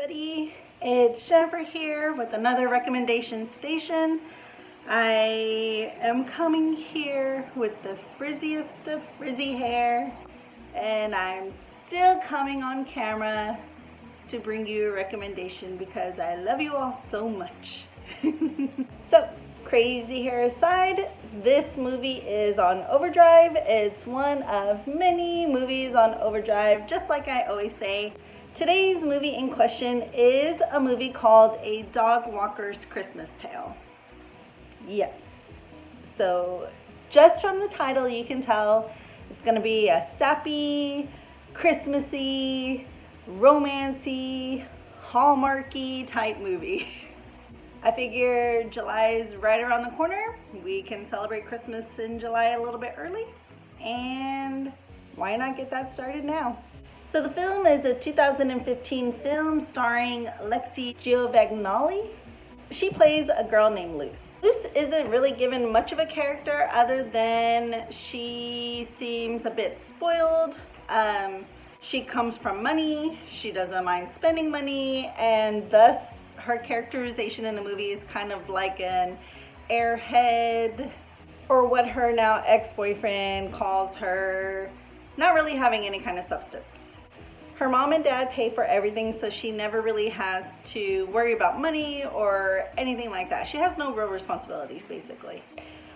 everybody, it's Jennifer here with another recommendation station. I am coming here with the frizziest of frizzy hair, and I'm still coming on camera to bring you a recommendation because I love you all so much. So, crazy hair aside, this movie is on Overdrive. It's one of many movies on Overdrive, just like I always say. Today's movie in question is a movie called A Dogwalker's Christmas Tale. Yes. So just from the title you can tell it's going to be a sappy, Christmassy, romancy, Hallmarky type movie. I figure July is right around the corner. We can celebrate Christmas in July a little bit early. And why not get that started now? So the film is a 2015 film starring Lexi Giovanni. She plays a girl named Luce. Luce isn't really given much of a character other than she seems a bit spoiled. She comes from money, she doesn't mind spending money, and thus her characterization in the movie is kind of like an airhead, or what her now ex-boyfriend calls her, not really having any kind of substance. Her mom and dad pay for everything, so she never really has to worry about money or anything like that. She has no real responsibilities, basically.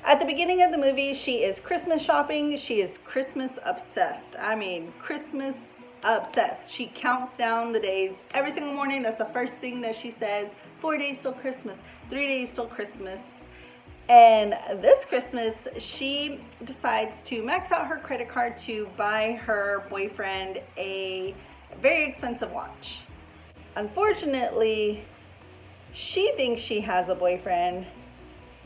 At the beginning of the movie, she is Christmas shopping. She is Christmas obsessed. I mean, Christmas obsessed. She counts down the days every single morning. That's the first thing that she says. 4 days till Christmas, 3 days till Christmas. And this Christmas, she decides to max out her credit card to buy her boyfriend a very expensive watch. Unfortunately, she thinks she has a boyfriend.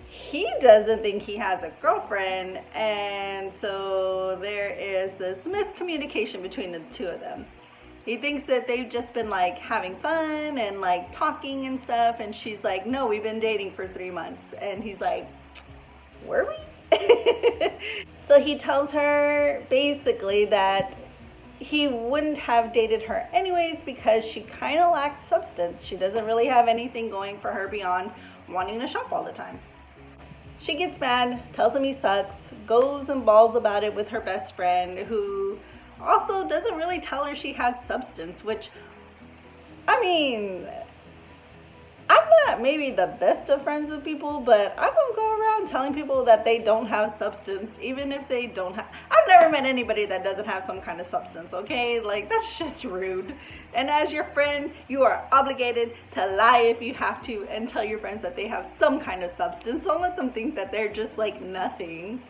He doesn't think he has a girlfriend, and so there is this miscommunication between the two of them. He thinks that they've just been like having fun and like talking and stuff, and she's like, no, we've been dating for 3 months. And he's like, were we? So he tells her basically that he wouldn't have dated her anyways because she kind of lacks substance. She doesn't really have anything going for her beyond wanting to shop all the time. She gets mad, tells him he sucks, goes and bawls about it with her best friend, who also doesn't really tell her she has substance, which, I mean, I'm not maybe the best of friends with people, but I don't go around telling people that they don't have substance, even if they don't have. I've never met anybody that doesn't have some kind of substance, okay? Like, that's just rude. And as your friend, you are obligated to lie if you have to and tell your friends that they have some kind of substance. Don't let them think that they're just like nothing.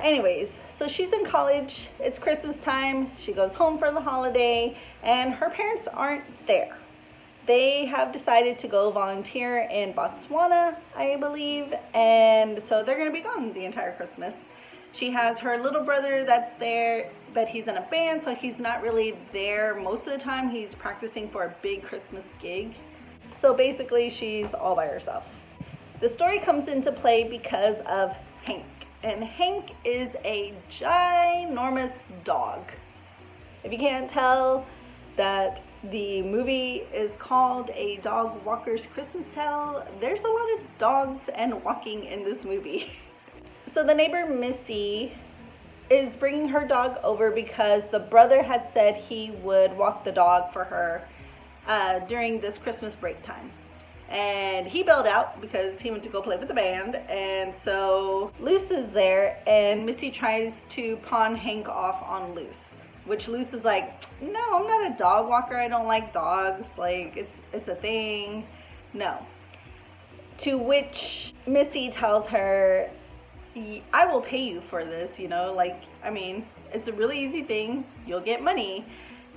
Anyways, so she's in college. It's Christmas time. She goes home for the holiday, and her parents aren't there. They have decided to go volunteer in Botswana, I believe, and so they're going to be gone the entire Christmas. She has her little brother that's there, but he's in a band, so he's not really there most of the time. He's practicing for a big Christmas gig. So basically, she's all by herself. The story comes into play because of Hank, and Hank is a ginormous dog. If you can't tell that the movie is called A Dogwalker's Christmas Tale, there's a lot of dogs and walking in this movie. So the neighbor Missy is bringing her dog over because the brother had said he would walk the dog for her during this Christmas break time. And he bailed out because he went to go play with the band. And so Luce is there, and Missy tries to pawn Hank off on Luce, which Luce is like, no, I'm not a dog walker. I don't like dogs. Like, it's a thing. No. To which Missy tells her, I will pay you for this, you know, like, I mean, it's a really easy thing. You'll get money.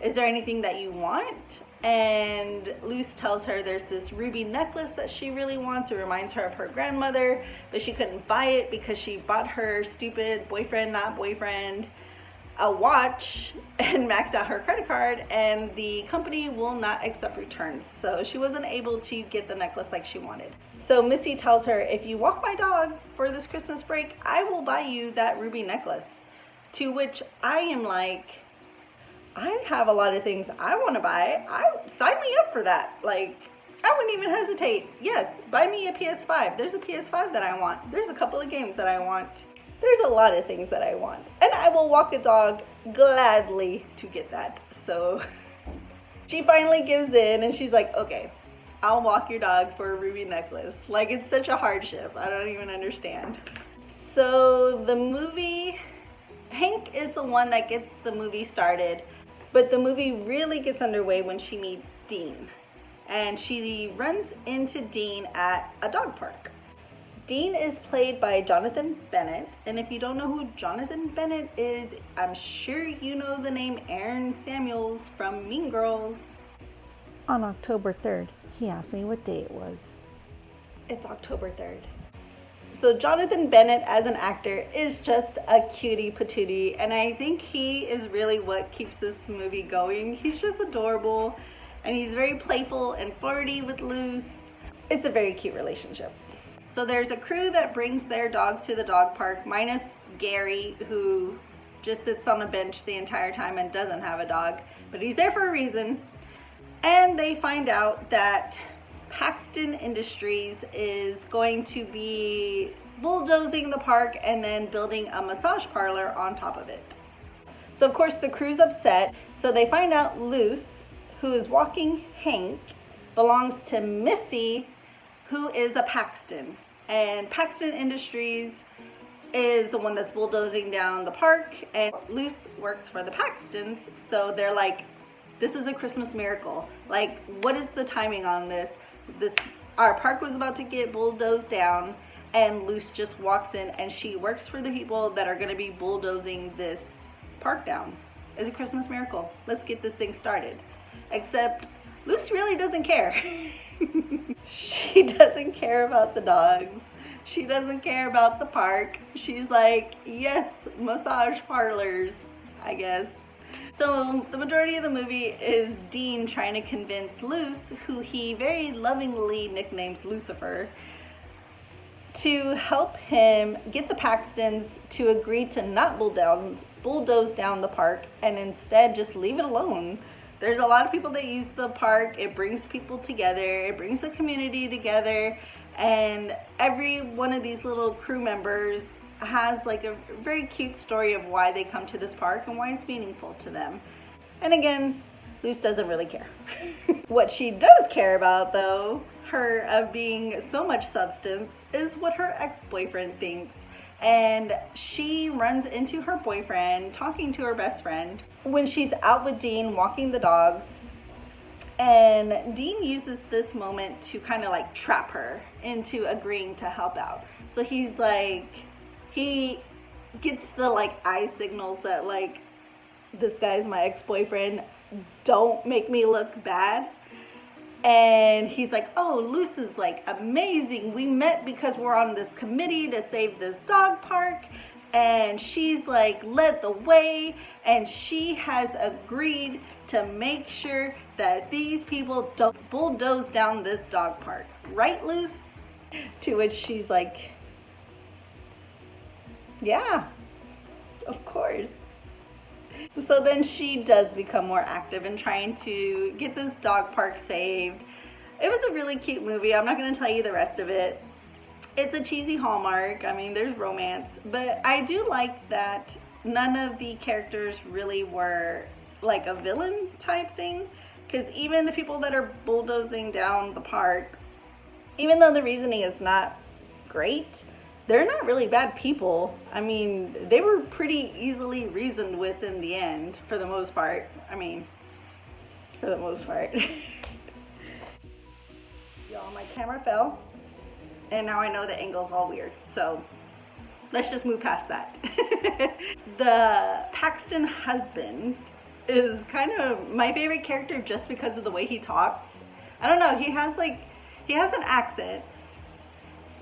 Is there anything that you want? And Luce tells her there's this ruby necklace that she really wants. It reminds her of her grandmother, but she couldn't buy it because she bought her stupid boyfriend, not boyfriend, a watch and maxed out her credit card, and the company will not accept returns. So she wasn't able to get the necklace like she wanted. So Missy tells her, if you walk my dog for this Christmas break, I will buy you that ruby necklace. To which I am like, I have a lot of things I want to buy. Sign me up for that. Like, I wouldn't even hesitate. Yes, buy me a PS5. There's a PS5 that I want. There's a couple of games that I want. There's a lot of things that I want. And I will walk a dog gladly to get that. So she finally gives in and she's like, okay, I'll walk your dog for a ruby necklace. Like, it's such a hardship. I don't even understand. So the movie, Hank is the one that gets the movie started, but the movie really gets underway when she meets Dean. And she runs into Dean at a dog park. Dean is played by Jonathan Bennett, and if you don't know who Jonathan Bennett is, I'm sure you know the name Aaron Samuels from Mean Girls. On October 3rd, he asked me what day it was. It's October 3rd. So Jonathan Bennett as an actor is just a cutie patootie, and I think he is really what keeps this movie going. He's just adorable, and he's very playful and flirty with Luce. It's a very cute relationship. So there's a crew that brings their dogs to the dog park, minus Gary, who just sits on a bench the entire time and doesn't have a dog, but he's there for a reason. And they find out that Paxton Industries is going to be bulldozing the park and then building a massage parlor on top of it. So of course the crew's upset, so they find out Luce, who is walking Hank, belongs to Missy, who is a Paxton. And Paxton Industries is the one that's bulldozing down the park, and Luce works for the Paxtons, so they're like, this is a Christmas miracle. Like, what is the timing on this? Our park was about to get bulldozed down, and Luce just walks in and she works for the people that are going to be bulldozing this park down. It's a Christmas miracle. Let's get this thing started. Except Luce really doesn't care. She doesn't care about the dogs. She doesn't care about the park. She's like, yes, massage parlors, I guess. So the majority of the movie is Dean trying to convince Luce, who he very lovingly nicknames Lucifer, to help him get the Paxtons to agree to not bulldoze down the park and instead just leave it alone. There's a lot of people that use the park. It brings people together. It brings the community together. And every one of these little crew members has like a very cute story of why they come to this park and why it's meaningful to them. And again, Luce doesn't really care. What she does care about, though, her of being so much substance, is what her ex-boyfriend thinks. And she runs into her boyfriend talking to her best friend when she's out with Dean walking the dogs. And Dean uses this moment to kind of like trap her into agreeing to help out. So he's like, he gets the like eye signals that like, this guy's my ex-boyfriend, don't make me look bad. And he's like, oh, Luce is like amazing. We met because we're on this committee to save this dog park. And she's like led the way. And she has agreed to make sure that these people don't bulldoze down this dog park. Right, Luce? To which she's like, yeah, of course. So then she does become more active in trying to get this dog park saved. It was a really cute movie. I'm not going to tell you the rest of it. It's a cheesy Hallmark. I mean, there's romance. But I do like that none of the characters really were like a villain type thing. Because even the people that are bulldozing down the park, even though the reasoning is not great, they're not really bad people. I mean, they were pretty easily reasoned with in the end, for the most part. I mean, for the most part. Y'all, my camera fell, and now I know the angle's all weird, so let's just move past that. The Paxton husband is kind of my favorite character just because of the way he talks. I don't know, he has an accent,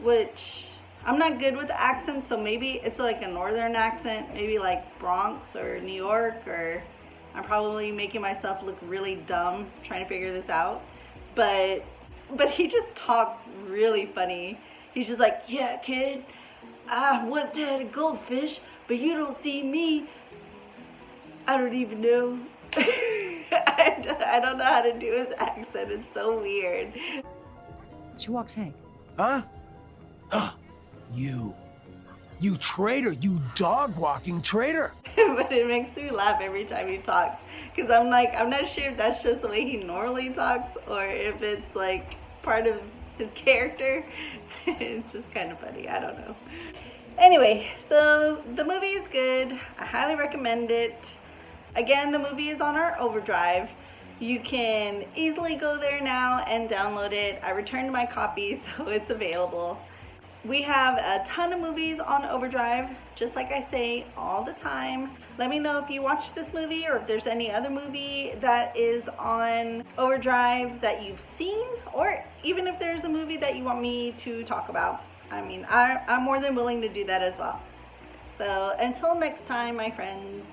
which I'm not good with accents, so maybe it's like a northern accent, maybe like Bronx or New York, or I'm probably making myself look really dumb trying to figure this out. But he just talks really funny. He's just like, yeah, kid, I once had a goldfish, but you don't see me. I don't even know I don't know how to do his accent. It's so weird. She walks Hank. Huh? You. You traitor. You dog-walking traitor. But it makes me laugh every time he talks. Because I'm like, I'm not sure if that's just the way he normally talks or if it's like part of his character. It's just kind of funny. I don't know. Anyway, so the movie is good. I highly recommend it. Again, the movie is on our Overdrive. You can easily go there now and download it. I returned my copy, so it's available. We have a ton of movies on Overdrive, just like I say all the time. Let me know if you watched this movie or if there's any other movie that is on Overdrive that you've seen, or even if there's a movie that you want me to talk about. I mean, I'm more than willing to do that as well. So until next time, my friends.